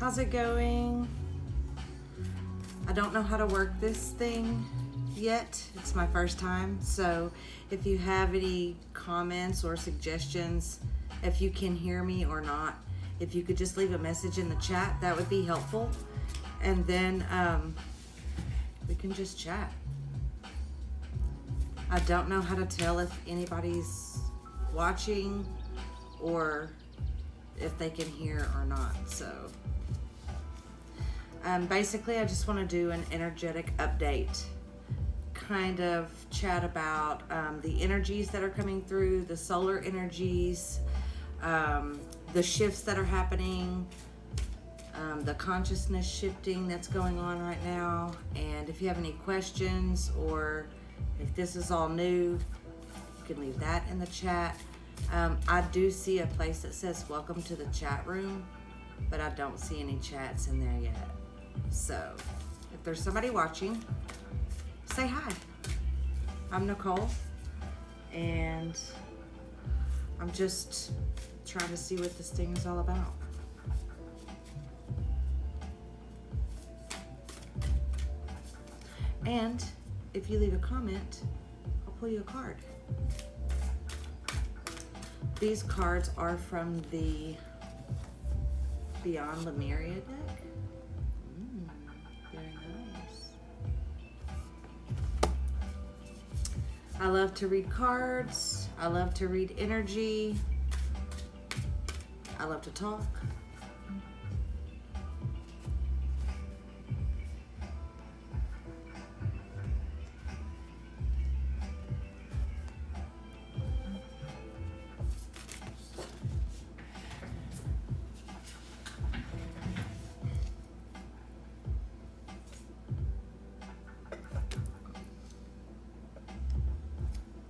How's it going? I don't know how to work this thing yet. It's my first time. So if you have any comments or suggestions, if you can hear me or not, if you could just leave a message in the chat, that would be helpful. And then we can just chat. I don't know how to tell if anybody's watching or if they can hear or not. So basically I just want to do an energetic update, kind of chat about the energies that are coming through, the solar energies, the shifts that are happening, the consciousness shifting that's going on right now. And if you have any questions or if this is all new, you can leave that in the chat. I do see a place that says welcome to the chat room, but I don't see any chats in there yet. So if there's somebody watching, say hi. I'm Nicole, and I'm just trying to see what this thing is all about. And if you leave a comment, I'll pull you a card. These cards are from the Beyond Lemuria deck. Very nice. I love to read cards. I love to read energy. I love to talk.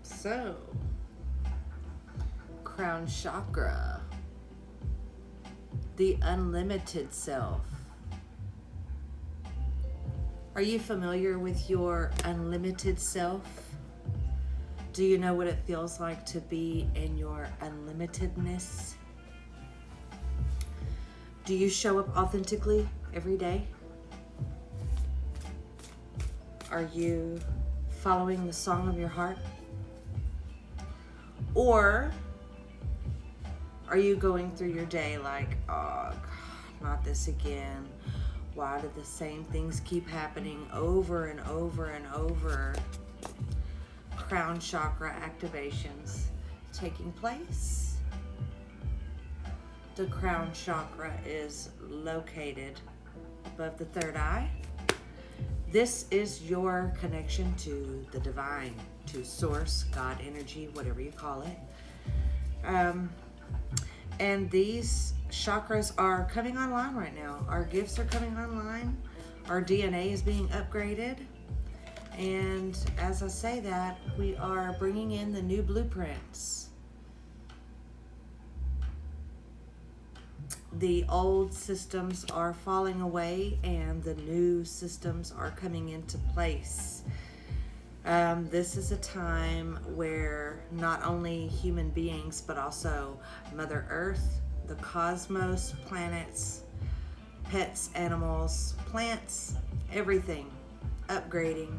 So, crown chakra, the unlimited self. Are you familiar with your unlimited self? Do you know what it feels like to be in your unlimitedness? Do you show up authentically every day? Are you following the song of your heart? Or are you going through your day like, oh, God, not this again? Why do the same things keep happening over and over and over? Crown chakra activations taking place. The crown chakra is located above the third eye. This is your connection to the divine, to source, God energy, whatever you call it. And these chakras are coming online right now. Our gifts are coming online. Our DNA is being upgraded. And as I say that, we are bringing in the new blueprints. The old systems are falling away and the new systems are coming into place. This is a time where not only human beings, but also Mother Earth, the cosmos, planets, pets, animals, plants, everything, upgrading.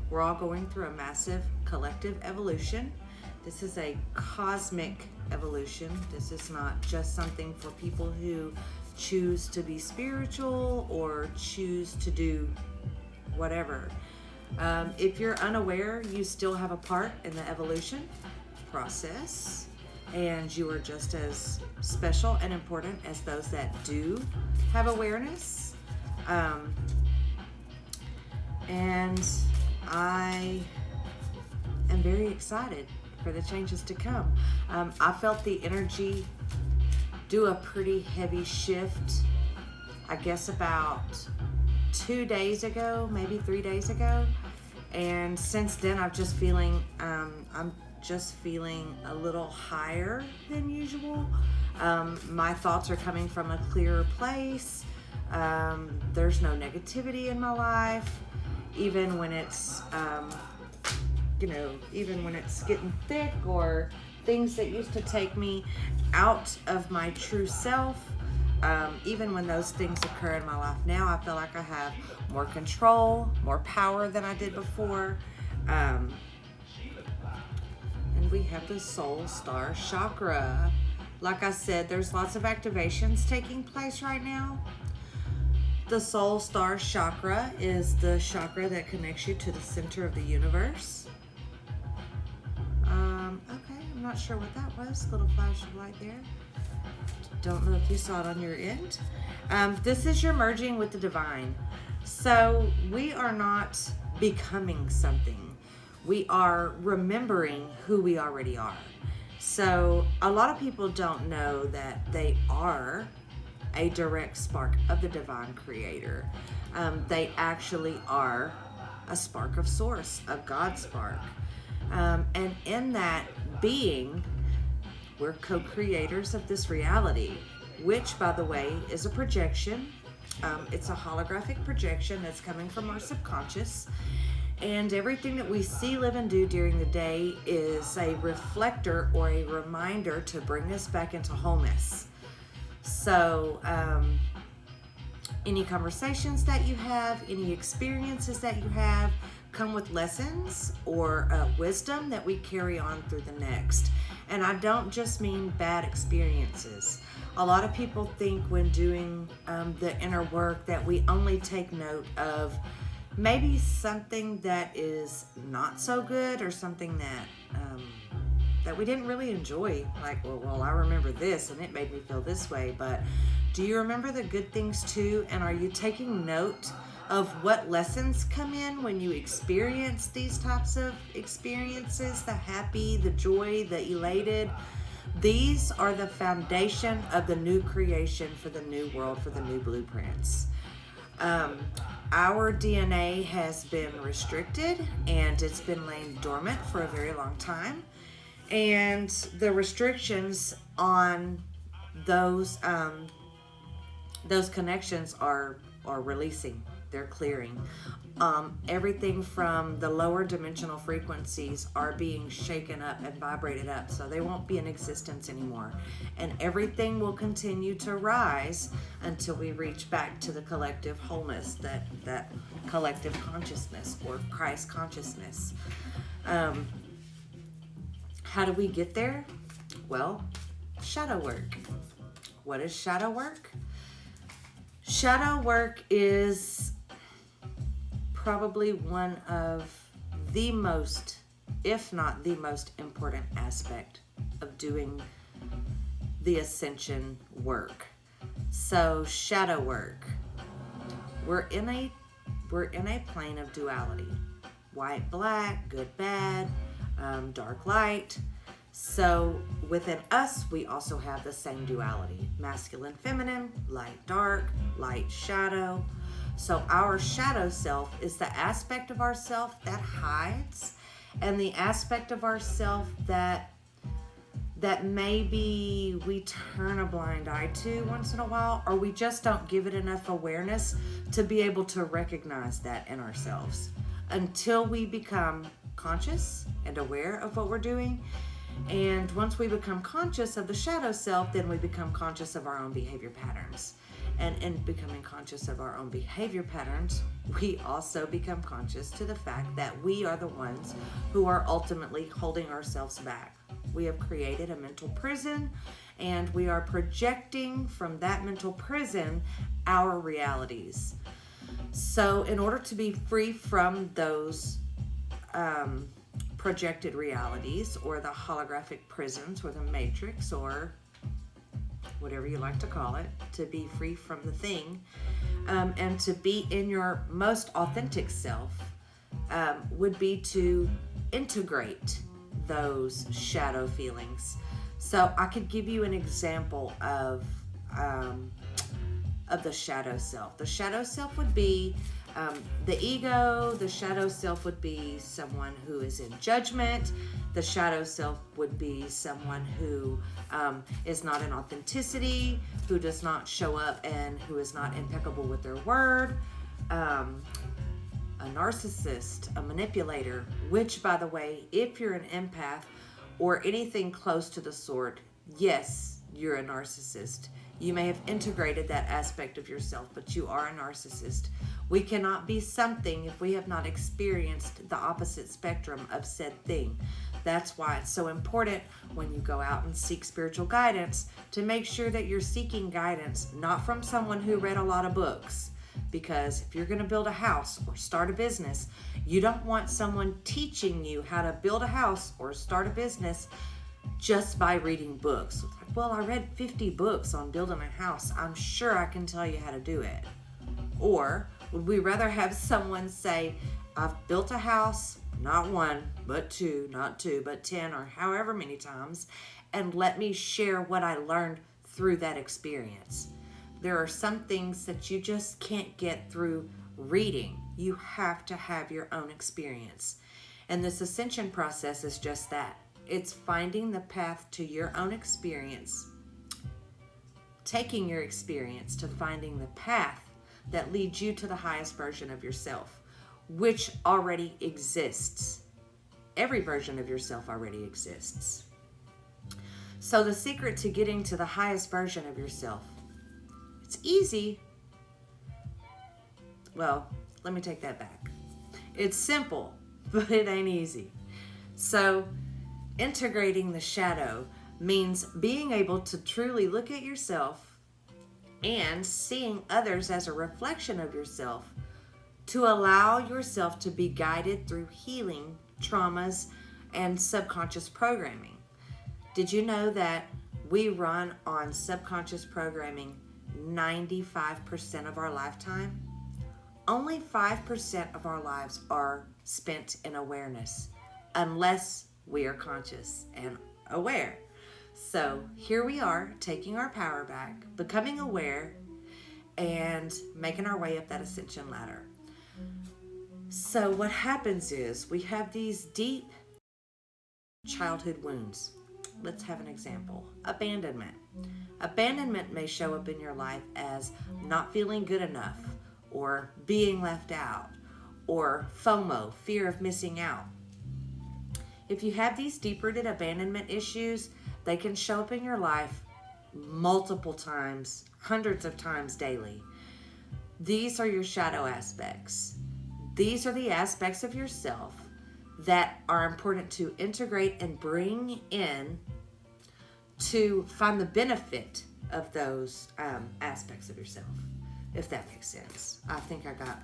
We're all going through a massive collective evolution. This is a cosmic evolution. This is not just something for people who choose to be spiritual or choose to do whatever. If you're unaware, you still have a part in the evolution process, and you are just as special and important as those that do have awareness. And I am very excited for the changes to come. I felt the energy do a pretty heavy shift, I guess about 2 days ago, maybe 3 days ago. And since then, I'm just feeling a little higher than usual. My thoughts are coming from a clearer place. There's no negativity in my life, even when it's, even when it's getting thick or things that used to take me out of my true self. even when those things occur in my life now, I feel like I have more control, more power than I did before. And we have the soul star chakra. Like I said, there's lots of activations taking place right now. The soul star chakra is the chakra that connects you to the center of the universe. Okay, I'm not sure what that was. Little flash of light there. Don't know if you saw it on your end. This is your merging with the divine. So we are not becoming something. We are remembering who we already are. So a lot of people don't know that they are a direct spark of the divine creator. They actually are a spark of source, a God spark. And in that being, we're co-creators of this reality, which, by the way, is a projection. It's a holographic projection that's coming from our subconscious. And everything that we see, live, and do during the day is a reflector or a reminder to bring us back into wholeness. So, any conversations that you have, any experiences that you have, come with lessons or wisdom that we carry on through the next. And I don't just mean bad experiences. A lot of people think when doing the inner work that we only take note of maybe something that is not so good or something that we didn't really enjoy. Like, well, I remember this and it made me feel this way, but do you remember the good things too? And are you taking note of what lessons come in when you experience these types of experiences? The happy, the joy, the elated. These are the foundation of the new creation for the new world, for the new blueprints. Our DNA has been restricted and it's been laying dormant for a very long time. And the restrictions on those connections are releasing. They're clearing. Everything from the lower dimensional frequencies are being shaken up and vibrated up, so they won't be in existence anymore. And everything will continue to rise until we reach back to the collective wholeness, that collective consciousness or Christ consciousness. How do we get there? Well, shadow work. What is shadow work? Shadow work is probably one of the most, if not the most important aspect of doing the ascension work. So shadow work, we're in a plane of duality. White, black, good, bad, dark, light. So within us, we also have the same duality. Masculine, feminine, light, dark, light, shadow. So our shadow self is the aspect of ourself that hides, and the aspect of ourself that maybe we turn a blind eye to once in a while, or we just don't give it enough awareness to be able to recognize that in ourselves until we become conscious and aware of what we're doing. And once we become conscious of the shadow self, then we become conscious of our own behavior patterns. And in becoming conscious of our own behavior patterns, we also become conscious to the fact that we are the ones who are ultimately holding ourselves back. We have created a mental prison, and we are projecting from that mental prison our realities. So in order to be free from those projected realities, or the holographic prisons, or the matrix, or whatever you like to call it, to be free from the thing, and to be in your most authentic self, would be to integrate those shadow feelings. So I could give you an example of the shadow self. The shadow self would be the ego. The shadow self would be someone who is in judgment. The shadow self would be someone who is not in authenticity, who does not show up, and who is not impeccable with their word. A narcissist, a manipulator, which, by the way, if you're an empath or anything close to the sort, yes, you're a narcissist. You may have integrated that aspect of yourself, but you are a narcissist. We cannot be something if we have not experienced the opposite spectrum of said thing. That's why it's so important when you go out and seek spiritual guidance to make sure that you're seeking guidance not from someone who read a lot of books. Because if you're going to build a house or start a business, you don't want someone teaching you how to build a house or start a business just by reading books. Like, well, I read 50 books on building a house. I'm sure I can tell you how to do it. Or would we rather have someone say, I've built a house, not one, but two, not two, but 10, or however many times, and let me share what I learned through that experience. There are some things that you just can't get through reading. You have to have your own experience. And this ascension process is just that. It's finding the path to your own experience, taking your experience to finding the path that leads you to the highest version of yourself, which already exists. Every version of yourself already exists. So the secret to getting to the highest version of yourself, it's easy. Well, let me take that back. It's simple, but it ain't easy. So integrating the shadow means being able to truly look at yourself and seeing others as a reflection of yourself to allow yourself to be guided through healing, traumas, and subconscious programming. Did you know that we run on subconscious programming 95% of our lifetime? Only 5% of our lives are spent in awareness, unless we are conscious and aware. So here we are, taking our power back, becoming aware, and making our way up that ascension ladder. So what happens is we have these deep childhood wounds. Let's have an example. Abandonment. Abandonment may show up in your life as not feeling good enough, or being left out, or FOMO, fear of missing out. If you have these deep-rooted abandonment issues, they can show up in your life multiple times, hundreds of times daily. These are your shadow aspects. These are the aspects of yourself that are important to integrate and bring in to find the benefit of those aspects of yourself, if that makes sense. I think I got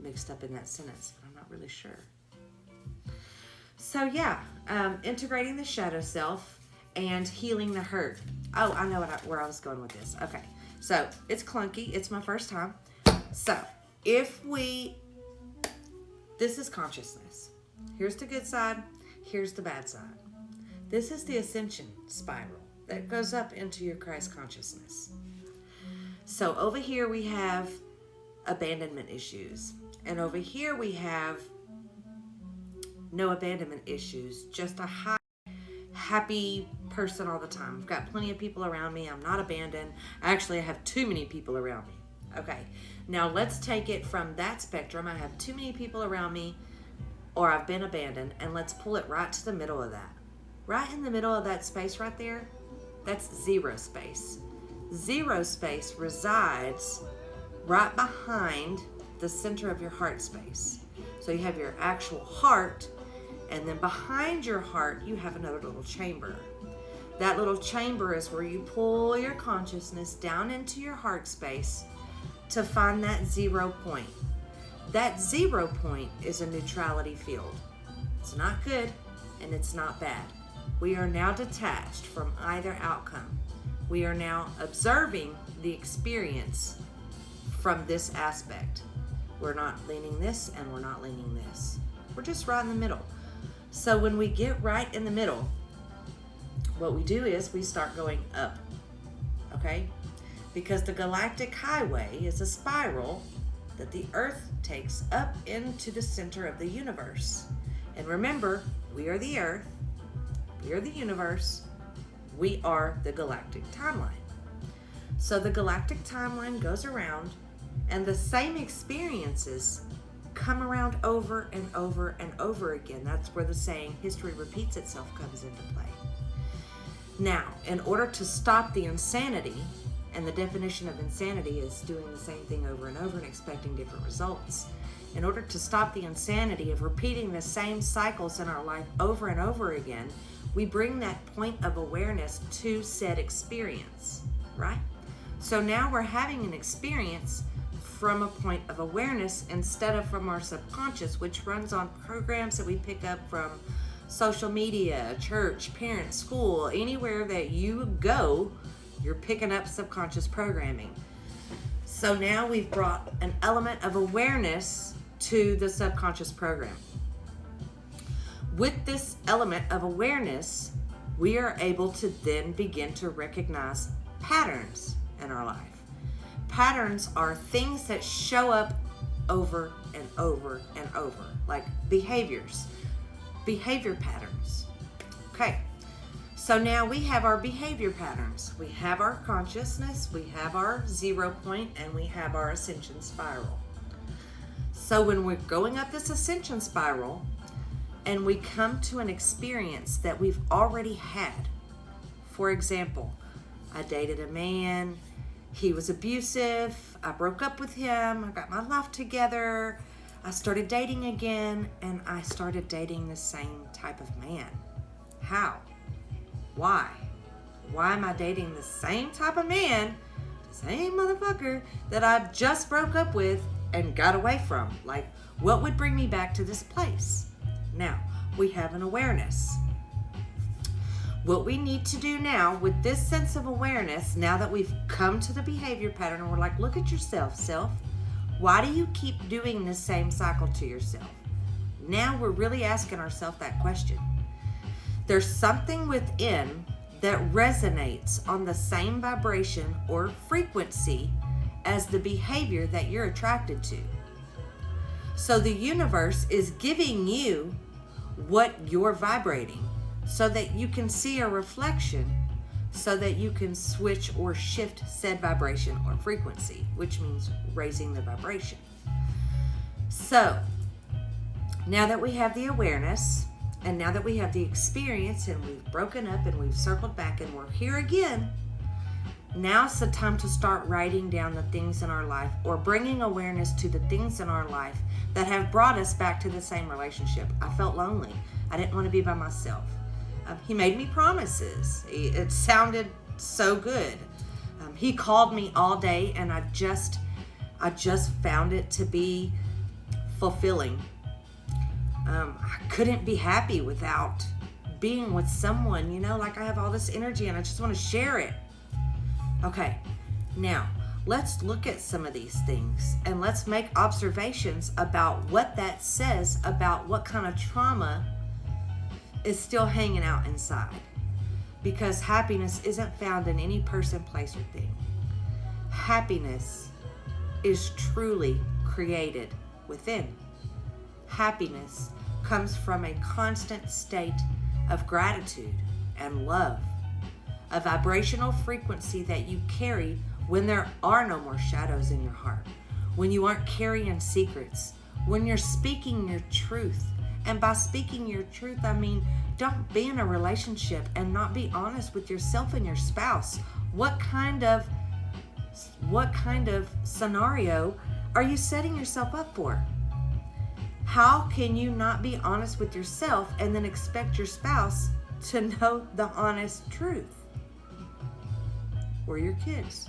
mixed up in that sentence, but I'm not really sure. So yeah, integrating the shadow self and healing the hurt. Oh, I know where I was going with this. Okay, so it's clunky. It's my first time. So this is consciousness. Here's the good side. Here's the bad side. This is the ascension spiral that goes up into your Christ consciousness. So over here we have abandonment issues. And over here we have no abandonment issues, just a happy person all the time. I've got plenty of people around me. I'm not abandoned. Actually, I have too many people around me. Okay, now let's take it from that spectrum. I have too many people around me, or I've been abandoned, and let's pull it right to the middle of that. Right in the middle of that space right there, that's zero space. Zero space resides right behind the center of your heart space. So you have your actual heart, and then behind your heart, you have another little chamber. That little chamber is where you pull your consciousness down into your heart space to find that 0 point. That 0 point is a neutrality field. It's not good and it's not bad. We are now detached from either outcome. We are now observing the experience from this aspect. We're not leaning this and we're not leaning this. We're just right in the middle. So when we get right in the middle, what we do is we start going up, okay? Because the galactic highway is a spiral that the Earth takes up into the center of the universe. And remember, we are the Earth, we are the universe, we are the galactic timeline. So the galactic timeline goes around, and the same experiences come around over and over and over again. That's where the saying, history repeats itself, comes into play. Now, in order to stop the insanity, And the definition of insanity is doing the same thing over and over and expecting different results. In order to stop the insanity of repeating the same cycles in our life over and over again, we bring that point of awareness to said experience, right? So now we're having an experience from a point of awareness instead of from our subconscious, which runs on programs that we pick up from social media, church, parents, school, anywhere that you go, you're picking up subconscious programming. So now we've brought an element of awareness to the subconscious program. With this element of awareness, we are able to then begin to recognize patterns in our life. Patterns are things that show up over and over and over, like behavior patterns. Okay, so now we have our behavior patterns. We have our consciousness, we have our 0 point, and we have our ascension spiral. So when we're going up this ascension spiral and we come to an experience that we've already had, for example, I dated a man, he was abusive, I broke up with him, I got my life together, I started dating again, and I started dating the same type of man. How? Why? Why am I dating the same type of man, the same motherfucker that I just broke up with and got away from? Like, what would bring me back to this place? Now, we have an awareness. What we need to do now with this sense of awareness, now that we've come to the behavior pattern, and we're like, look at yourself, self. Why do you keep doing this same cycle to yourself? Now we're really asking ourselves that question. There's something within that resonates on the same vibration or frequency as the behavior that you're attracted to. So the universe is giving you what you're vibrating, so that you can see a reflection, so that you can switch or shift said vibration or frequency, which means raising the vibration. So now that we have the awareness, and now that we have the experience, and we've broken up and we've circled back and we're here again, now's the time to start writing down the things in our life, or bringing awareness to the things in our life that have brought us back to the same relationship. I felt lonely. I didn't want to be by myself. He made me promises. It sounded so good. He called me all day, and I just found it to be fulfilling. I couldn't be happy without being with someone, like I have all this energy and I just want to share it. Okay, now let's look at some of these things and let's make observations about what that says about what kind of trauma is still hanging out inside. Because happiness isn't found in any person, place, or thing. Happiness is truly created within. Happiness comes from a constant state of gratitude and love, a vibrational frequency that you carry when there are no more shadows in your heart, when you aren't carrying secrets, when you're speaking your truth. And by speaking your truth, I mean, don't be in a relationship and not be honest with yourself and your spouse. What kind of scenario are you setting yourself up for? How can you not be honest with yourself and then expect your spouse to know the honest truth? Or your kids,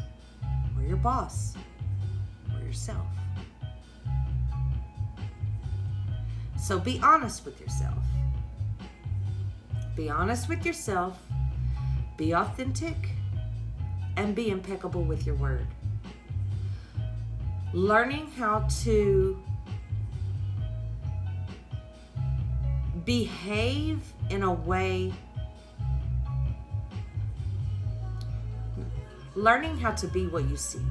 or your boss, or yourself. So be honest with yourself. Be honest with yourself, be authentic, and be impeccable with your word. Learning how to behave in a way, learning how to be what you seek.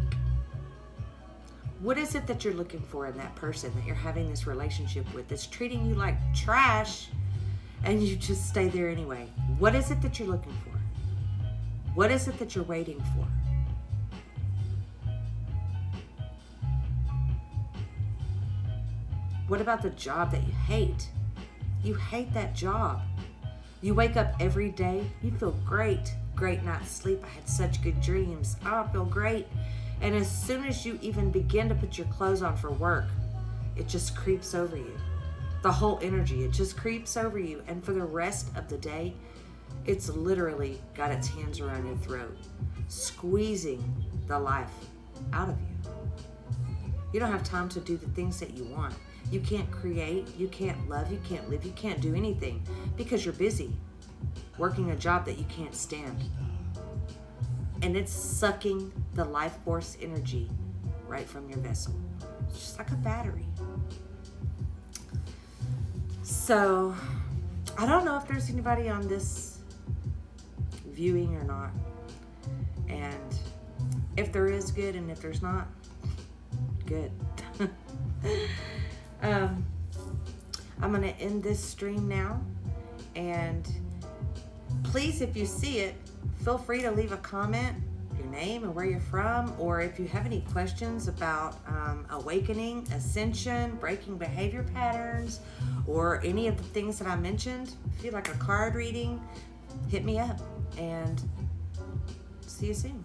What is it that you're looking for in that person that you're having this relationship with that's treating you like trash and you just stay there anyway? What is it that you're looking for? What is it that you're waiting for? What about the job that you hate? You hate that job. You wake up every day, you feel great great night's sleep. I had such good dreams. Oh, I feel great. And as soon as you even begin to put your clothes on for work, it just creeps over you. The whole energy, it just creeps over you. And for the rest of the day, it's literally got its hands around your throat, squeezing the life out of you. You don't have time to do the things that you want. You can't create, you can't love, you can't live, you can't do anything because you're busy working a job that you can't stand. And it's sucking the life force energy right from your vessel. It's just like a battery. So, I don't know if there's anybody on this viewing or not. And if there is, good, and if there's not, good. I'm going to end this stream now. And please, if you see it, feel free to leave a comment, your name and where you're from, or if you have any questions about awakening, ascension, breaking behavior patterns, or any of the things that I mentioned. If you'd like a card reading, hit me up, and see you soon.